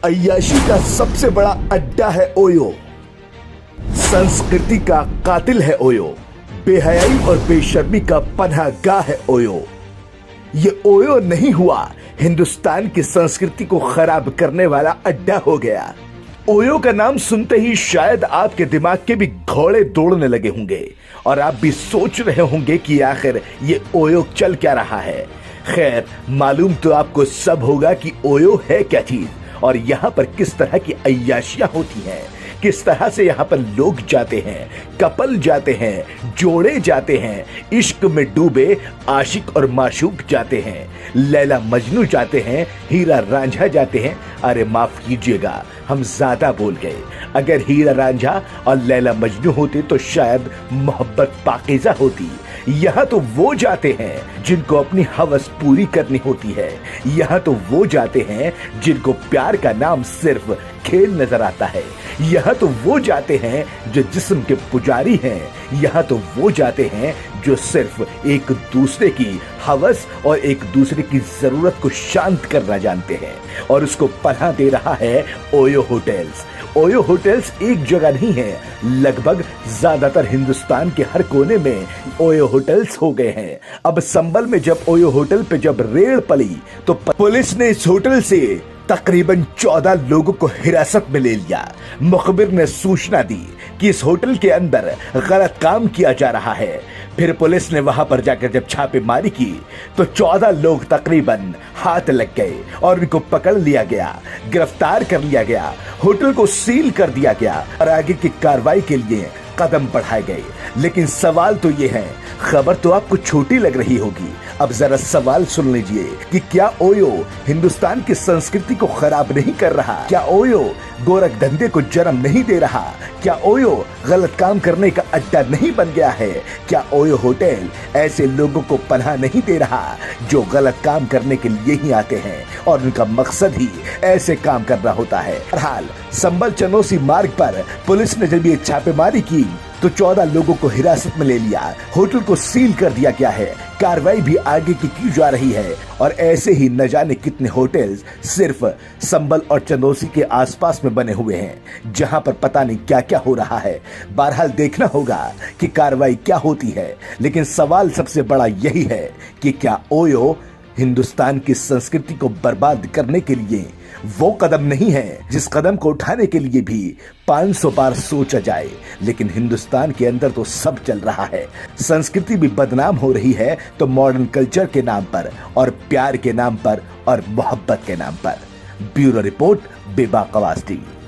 अय्याशी का सबसे बड़ा अड्डा है ओयो। संस्कृति का कातिल है ओयो। बेहयाई और बेशर्मी का पनाहगाह है ओयो। ये ओयो नहीं हुआ, हिंदुस्तान की संस्कृति को खराब करने वाला अड्डा हो गया। ओयो का नाम सुनते ही शायद आपके दिमाग के भी घोड़े दौड़ने लगे होंगे और आप भी सोच रहे होंगे कि आखिर ये ओयो चल क्या रहा है। खैर, मालूम तो आपको सब होगा कि ओयो है क्या चीज और यहाँ पर किस तरह की अय्याशियां होती हैं, किस तरह से यहाँ पर लोग जाते हैं, कपल जाते हैं, जोड़े जाते हैं, इश्क में डूबे आशिक और माशूक जाते हैं, लैला मजनू जाते हैं, हीरा रांझा जाते हैं। अरे माफ कीजिएगा, हम ज्यादा बोल गए। अगर हीरा रांझा और लैला मजनू होते तो शायद मोहब्बत पाकीज़ा होती। यहाँ तो वो जाते हैं जिनको अपनी हवस पूरी करनी होती है। यहाँ तो वो जाते हैं जिनको प्यार का नाम सिर्फ खेल नजर आता है। यहाँ तो वो जाते हैं जो जिस्म के पुजारी हैं। यहाँ तो वो जाते हैं जो सिर्फ एक दूसरे की हवस और एक दूसरे की जरूरत को शांत करना जानते हैं और उसको पनाह दे रहा है ओयो होटल्स। ओयो होटल्स एक जगह नहीं है, लगभग ज्यादातर हिंदुस्तान के हर कोने में ओयो होटल्स हो गए हैं। अब संभल में जब ओयो होटल पे जब रेड पड़ी तो पुलिस ने इस होटल से तकरीबन 14 लोगों को हिरासत में ले लिया। मुखबिर ने सूचना दी कि इस होटल के अंदर गलत काम किया जा रहा है। फिर पुलिस ने वहां पर जाकर जब छापेमारी की तो 14 लोग तकरीबन हाथ लग गए और उनको पकड़ लिया गया, गिरफ्तार कर लिया गया, होटल को सील कर दिया गया और आगे की कार्रवाई के लिए कदम बढ़ाए गए। लेकिन सवाल तो ये है, खबर तो आपको छोटी लग रही होगी, अब जरा सवाल सुन लीजिए कि क्या ओयो हिंदुस्तान की संस्कृति को खराब नहीं कर रहा? क्या ओयो गोरख धंधे को जन्म नहीं दे रहा? क्या ओयो गलत काम करने का अड्डा नहीं बन गया है? क्या ओयो होटल ऐसे लोगों को पनाह नहीं दे रहा जो गलत काम करने के लिए ही आते हैं और उनका मकसद ही ऐसे काम करना होता है? बहरहाल संभल चनौसी मार्ग पर पुलिस ने जब ये छापेमारी की तो 14 लोगों को हिरासत में ले लिया, होटल को सील कर दिया गया है। कार्रवाई भी आगे की जा रही है और ऐसे ही न जाने कितने होटल्स सिर्फ संभल और चंदौसी के आसपास में बने हुए हैं जहां पर पता नहीं क्या क्या हो रहा है। बहरहाल देखना होगा कि कार्रवाई क्या होती है, लेकिन सवाल सबसे बड़ा यही है कि क्या ओयो हिंदुस्तान की संस्कृति को बर्बाद करने के लिए वो कदम नहीं है जिस कदम को उठाने के लिए भी 500 बार सोचा जाए। लेकिन हिंदुस्तान के अंदर तो सब चल रहा है, संस्कृति भी बदनाम हो रही है तो मॉडर्न कल्चर के नाम पर और प्यार के नाम पर और मोहब्बत के नाम पर। ब्यूरो रिपोर्ट, बेबाक आवाज़ टीवी।